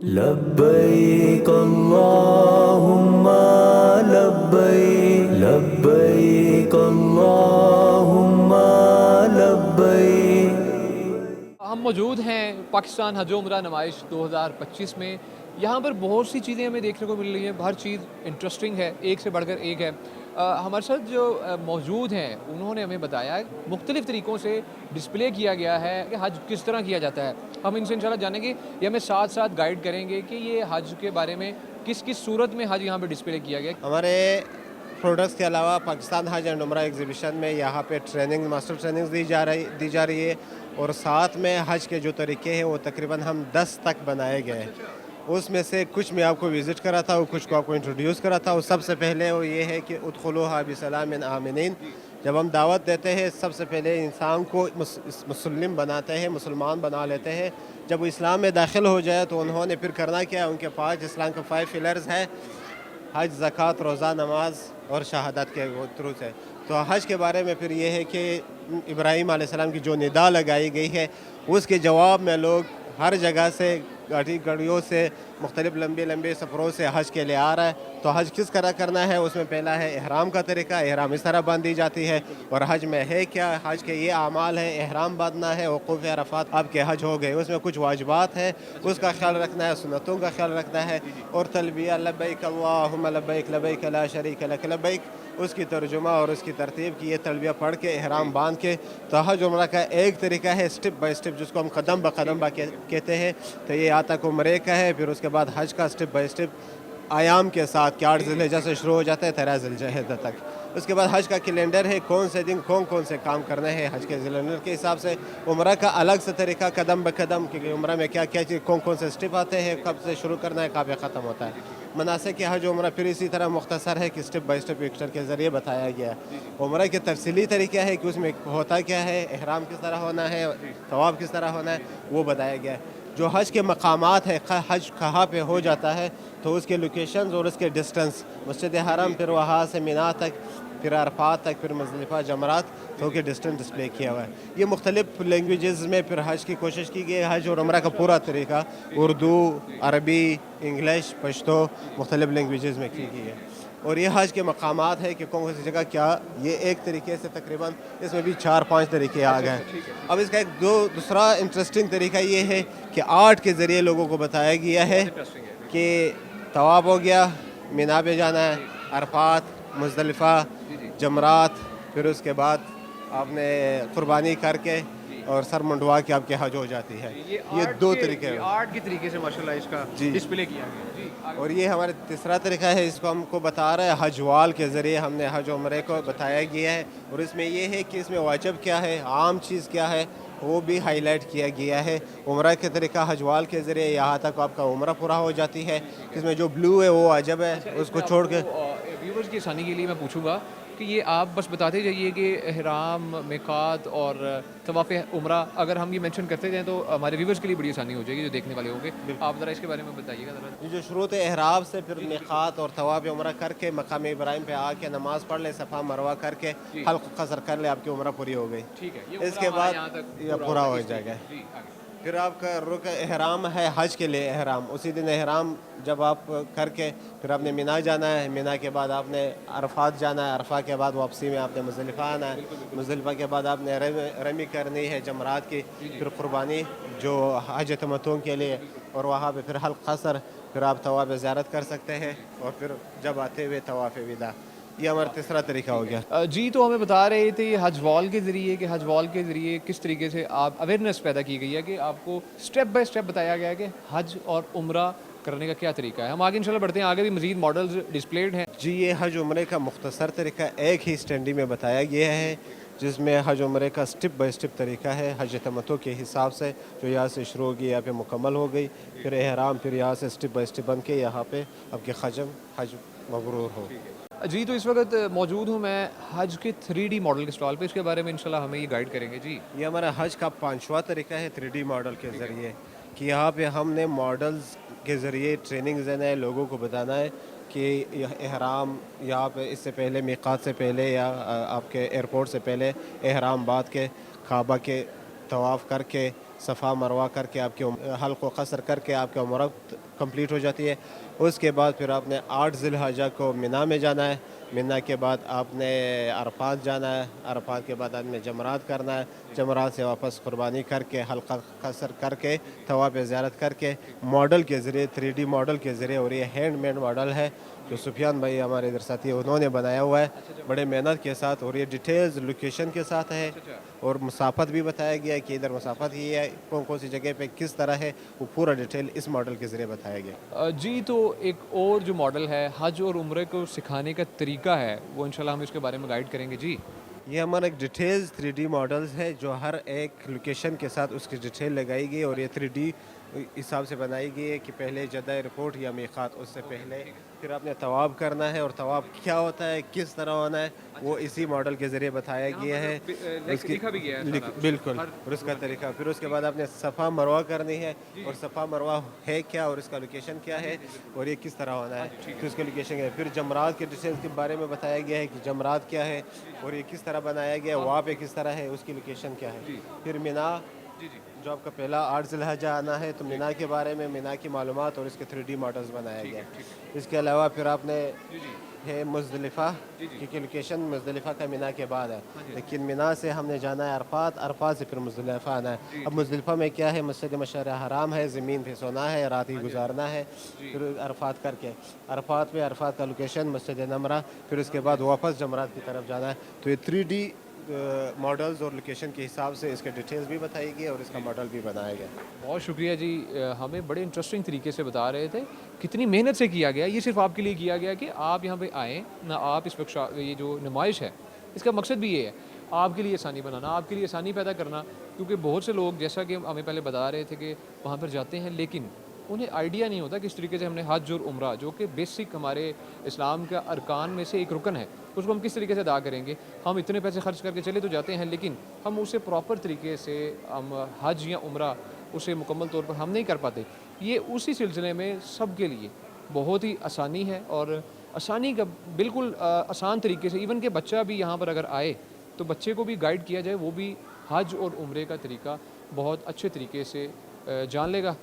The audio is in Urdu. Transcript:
لبیک اللہم لبیک لبیک اللہم لبیک۔ ہم موجود ہیں پاکستان حج و عمرہ نمائش 2025 میں۔ یہاں پر بہت سی چیزیں ہمیں دیکھنے کو مل رہی ہیں، ہر چیز انٹرسٹنگ ہے، ایک سے بڑھ کر ایک ہے۔ ہمارے ساتھ جو موجود ہیں انہوں نے ہمیں بتایا ہے مختلف طریقوں سے ڈسپلے کیا گیا ہے کہ حج کس طرح کیا جاتا ہے۔ ہم ان سے انشاءاللہ جانیں گے، یہ ہمیں ساتھ ساتھ گائیڈ کریں گے کہ یہ حج کے بارے میں کس کس صورت میں حج یہاں پہ ڈسپلے کیا گیا۔ ہمارے پروڈکٹس کے علاوہ پاکستان حج اینڈ عمرہ ایگزیبیشن میں یہاں پہ ماسٹر ٹریننگز دی جا رہی ہے، اور ساتھ میں حج کے جو طریقے ہیں وہ تقریباً ہم 10 تک بنائے گئے ہیں۔ اس میں سے کچھ میں آپ کو وزٹ کرا تھا اور کچھ کو آپ کو انٹروڈیوس کرا تھا۔ اور سب سے پہلے وہ یہ ہے کہ ادخلوها بسلام آمنین۔ جب ہم دعوت دیتے ہیں سب سے پہلے انسان کو مسلم بناتے ہیں، مسلمان بنا لیتے ہیں۔ جب وہ اسلام میں داخل ہو جائے تو انہوں نے پھر کرنا کیا، ان کے 5 اسلام کے 5 پلرز ہیں، حج، زکوٰۃ، روزہ، نماز اور شہادت کے تھرو سے۔ تو حج کے بارے میں پھر یہ ہے کہ ابراہیم علیہ السلام کی جو ندا لگائی گئی ہے اس کے جواب میں لوگ ہر جگہ سے گاڑیوں سے مختلف لمبے سفروں سے حج کے لیے آ رہا ہے۔ تو حج کس طرح کرنا ہے، اس میں پہلا ہے احرام کا طریقہ۔ احرام اس طرح باندھی جاتی ہے، اور حج میں ہے کیا، حج کے یہ اعمال ہیں، احرام باندھنا ہے، وقوف عرفات، آپ کے حج ہو گئے۔ اس میں کچھ واجبات ہیں، اس کا خیال رکھنا ہے، سنتوں کا خیال رکھنا ہے، اور تلبیہ لبیک اللہم لبیک لبیک لا شریک لک لبیک، اس کی ترجمہ اور اس کی ترتیب کی یہ تلبیہ پڑھ کے احرام باندھ کے۔ تو حج عمرہ کا ایک طریقہ ہے سٹیپ بائی سٹیپ، جس کو ہم قدم بقدم کہتے ہیں۔ تو یہ یہاں تک عمرے کا ہے، پھر اس کے بعد حج کا سٹیپ بائی سٹیپ ایام کے ساتھ کہ 8 ذی الحجہ سے شروع ہو جاتا ہے 13 ذی الحجہ تک۔ اس کے بعد حج کا کیلنڈر ہے، کون سے دن کون سے کام کرنے ہیں حج کے کیلنڈر کے حساب سے۔ عمرہ کا الگ سے طریقہ قدم بقدم، کیونکہ عمرہ میں کیا کیا چیز کون سے سٹیپ آتے ہیں، کب سے شروع کرنا ہے، کب ختم ہوتا ہے۔ مناسک حج عمرہ پھر اسی طرح مختصر ہے کہ سٹیپ بائی سٹیپ پکچر کے ذریعے بتایا گیا ہے۔ عمرہ کے تفصیلی طریقہ ہے کہ اس میں ہوتا کیا ہے، احرام کس طرح ہونا ہے، طواف کس طرح ہونا ہے، وہ بتایا گیا ہے۔ جو حج کے مقامات ہے، حج کہاں پہ ہو جاتا ہے، تو اس کے لوکیشنز اور اس کے ڈسٹنس، مسجد حرم، پھر وہاں سے مینا تک، پھر عرفات تک، پھر مزدلفہ، جمرات، تو کہ ڈسٹنس ڈسپلے کیا ہوا ہے۔ یہ مختلف لینگویجز میں پھر حج کی کوشش کی گئی ہے۔ حج اور عمرہ کا پورا طریقہ اردو، عربی، انگلش، پشتو، مختلف لینگویجز میں کی گئی ہے۔ اور یہ حج کے مقامات ہے کہ کون سی جگہ کیا، یہ ایک طریقے سے تقریباً اس میں بھی 4-5 طریقے آ گئے ہیں۔ اب اس کا ایک دوسرا انٹرسٹنگ طریقہ یہ ہے کہ آرٹ کے ذریعے لوگوں کو بتایا گیا ہے کہ طواف ہو گیا، مینا پہ جانا ہے، عرفات، مزدلفہ، جمرات، پھر اس کے بعد آپ نے قربانی کر کے اور سر منڈوا کے آپ کے حج ہو جاتی ہے۔ یہ 2 طریقے ہیں، آرٹ کے طریقے سے ماشاءاللہ اس کا ڈسپلے کیا گیا۔ اور یہ ہمارا تیسرا طریقہ ہے، اس کو ہم کو بتا رہے ہیں حج وال کے ذریعے ہم نے حج عمرے کو بتایا گیا ہے۔ اور اس میں یہ ہے کہ اس میں واجب کیا ہے، عام چیز کیا ہے، وہ بھی ہائی لائٹ کیا گیا ہے۔ عمرہ کے طریقہ حج وال کے ذریعے یہاں تک آپ کا عمرہ پورا ہو جاتی ہے۔ اس میں جو بلو ہے وہ واجب ہے، اس کو چھوڑ کے ویورز کی آسانی کے لیے میں پوچھوں گا کہ یہ آپ بس بتاتے جائیے کہ احرام، میقات اور طواف عمرہ اگر ہم یہ مینشن کرتے جائیں تو ہمارے ویورز کے لیے بڑی آسانی ہو جائے گی جو دیکھنے والے ہوں گے۔ آپ ذرا اس کے بارے میں بتائیے گا ذرا۔ یہ جو شروط احرام سے پھر میقات اور طواف عمرہ کر کے مقام ابراہیم پہ آ کے نماز پڑھ لے، صفا مروہ کر کے حلق قصر کر لے، آپ کی عمرہ پوری ہو گئی۔ ٹھیک ہے، اس کے بعد یہ پورا ہو جائے گا۔ پھر آپ کا احرام ہے حج کے لیے احرام، اسی دن احرام جب آپ کر کے پھر آپ نے مینا جانا ہے، مینا کے بعد آپ نے عرفات جانا ہے، عرفہ کے بعد واپسی میں آپ نے مزدلفہ آنا ہے، مزدلفہ کے بعد آپ نے رمی کرنی ہے جمرات کی، پھر قربانی جو حج تمتع کے لیے، اور وہاں پہ پھر حلق قصر، پھر آپ طواف زیارت کر سکتے ہیں، اور پھر جب آتے ہوئے طواف وداع۔ یہ ہمارا تیسرا طریقہ ہو گیا۔ جی، تو ہمیں بتا رہے تھے حج وال کے ذریعے کہ حج وال کے ذریعے کس طریقے سے آپ اویئرنیس پیدا کی گئی ہے کہ آپ کو سٹیپ بائی سٹیپ بتایا گیا ہے کہ حج اور عمرہ کرنے کا کیا طریقہ ہے۔ ہم آگے انشاءاللہ بڑھتے ہیں، آگے بھی مزید ماڈلز ڈسپلیڈ ہیں۔ جی، یہ حج عمرے کا مختصر طریقہ ایک ہی سٹینڈی میں بتایا گیا ہے، جس میں حج عمرے کا سٹیپ بائی سٹیپ طریقہ ہے حج تمتع کے حساب سے، جو یہاں سے شروع ہوگی یہاں پہ مکمل ہو گئی، پھر احرام، پھر یہاں سے سٹیپ بائی سٹیپ بن کے یہاں پہ آپ کے حج مبرور ہو۔ جی، تو اس وقت موجود ہوں میں حج کے 3D ماڈل کے اسٹال پہ، اس کے بارے میں انشاءاللہ ہمیں یہ گائیڈ کریں گے۔ جی، یہ ہمارا حج کا 5واں طریقہ ہے 3D ماڈل کے ذریعے، کہ یہاں پہ ہم نے ماڈلز کے ذریعے ٹریننگ دینا ہے، لوگوں کو بتانا ہے کہ احرام یہاں پہ اس سے پہلے، میقات سے پہلے یا آپ کے ایئرپورٹ سے پہلے احرام باندھ کے کعبہ کے طواف کر کے صفا مروہ کر کے آپ کے حلق و قصر کر کے آپ کی عمرہ کمپلیٹ ہو جاتی ہے. اس کے بعد پھر آپ نے 8 ذی الحجہ کو مینا میں جانا ہے. مینا کے بعد آپ نے عرفات جانا ہے. عرفات کے بعد آپ نے جمرات کرنا ہے. جمرات سے واپس قربانی کر کے حلقہ قصر کر کے طواف زیارت کر کے ماڈل کے ذریعے 3D ماڈل کے ذریعے, اور یہ ہینڈ میڈ ماڈل ہے جو سفیان بھائی ہمارے ادھر ساتھی ہیں انہوں نے بنایا ہوا ہے بڑے محنت کے ساتھ, اور یہ ڈیٹیلز لوکیشن کے ساتھ ہے, اور مسافت بھی بتایا گیا ہے کہ ادھر مسافت یہ ہے کون کون سی جگہ پہ کس طرح ہے, وہ پورا ڈیٹیل اس ماڈل کے ذریعے بتایا گیا. جی, تو ایک اور جو ماڈل ہے حج اور عمرے کو سکھانے کا طریقہ ہے وہ انشاءاللہ ہم اس کے بارے میں گائیڈ کریں گے. جی, یہ ہمارا ایک ڈیٹیلز 3D ماڈلز ہے جو ہر ایک لوکیشن کے ساتھ اس کی ڈیٹیل لگائی گئی, اور یہ 3D حساب سے بنائی گئی ہے کہ پہلے جدہ ایئرپورٹ یا میقات, اس سے پہلے پھر آپ نے طواف کرنا ہے, اور طواف کیا ہوتا ہے کس طرح ہونا ہے وہ اسی ماڈل کے ذریعے بتایا گیا ہے. اس کی لکھا بھی گیا ہے بالکل, اور اس کا طریقہ. پھر اس کے بعد آپ نے صفا مروہ کرنی ہے, اور صفا مروہ ہے کیا اور اس کا لوکیشن کیا ہے اور یہ کس طرح ہونا ہے, پھر اس کا لوکیشن کیا ہے. پھر جمرات کے ڈیٹیلز کے بارے میں بتایا گیا ہے کہ جمرات کیا ہے اور یہ کس طرح بنایا گیا ہے, وہاں پہ کس طرح ہے, اس کی لوکیشن کیا ہے. پھر مینا, جو آپ کا پہلا 8 ذی الحجہ آنا ہے تو مینا کے بارے میں, مینا کی معلومات اور اس کے 3D ماڈلز بنایا گیا. اس کے علاوہ پھر آپ نے ہے مزدلفہ, کیونکہ لوکیشن مزدلفہ کا مینا کے بعد ہے, لیکن مینا سے ہم نے جانا ہے عرفات, عرفات سے پھر مزدلفہ آنا ہے. اب مزدلفہ میں کیا ہے, مسجد مشعر حرام ہے, زمین پہ سونا ہے, رات ہی گزارنا ہے, پھر عرفات کر کے عرفات میں عرفات کا لوکیشن مسجد نمرہ, پھر اس کے بعد واپس جمرات کی طرف جانا ہے. تو یہ 3D ماڈلز اور لوکیشن کے حساب سے اس کے ڈیٹیلز بھی بتائی گئی اور اس کا ماڈل بھی بنایا گیا. بہت شکریہ جی, ہمیں بڑے انٹرسٹنگ طریقے سے بتا رہے تھے کتنی محنت سے کیا گیا. یہ صرف آپ کے لیے کیا گیا کہ آپ یہاں پہ آئیں نہ, آپ اس وقت یہ جو نمائش ہے اس کا مقصد بھی یہ ہے آپ کے لیے آسانی بنانا, آپ کے لیے آسانی پیدا کرنا, کیونکہ بہت سے لوگ جیسا کہ ہمیں پہلے بتا رہے تھے کہ وہاں پر جاتے ہیں لیکن انہیں آئیڈیا نہیں ہوتا کس طریقے سے ہم نے حج اور عمرہ, جو کہ بیسک ہمارے اسلام کا ارکان میں سے ایک رکن ہے, اس کو ہم کس طریقے سے ادا کریں گے. ہم اتنے پیسے خرچ کر کے چلے تو جاتے ہیں لیکن ہم اسے پراپر طریقے سے ہم حج یا عمرہ اسے مکمل طور پر ہم نہیں کر پاتے. یہ اسی سلسلے میں سب کے لیے بہت ہی آسانی ہے, اور آسانی کا بالکل آسان طریقے سے, ایون کہ بچہ بھی یہاں پر اگر آئے تو بچے کو بھی گائیڈ کیا جائے, وہ بھی حج اور عمرے کا طریقہ بہت اچھے طریقے سے جان لے گا.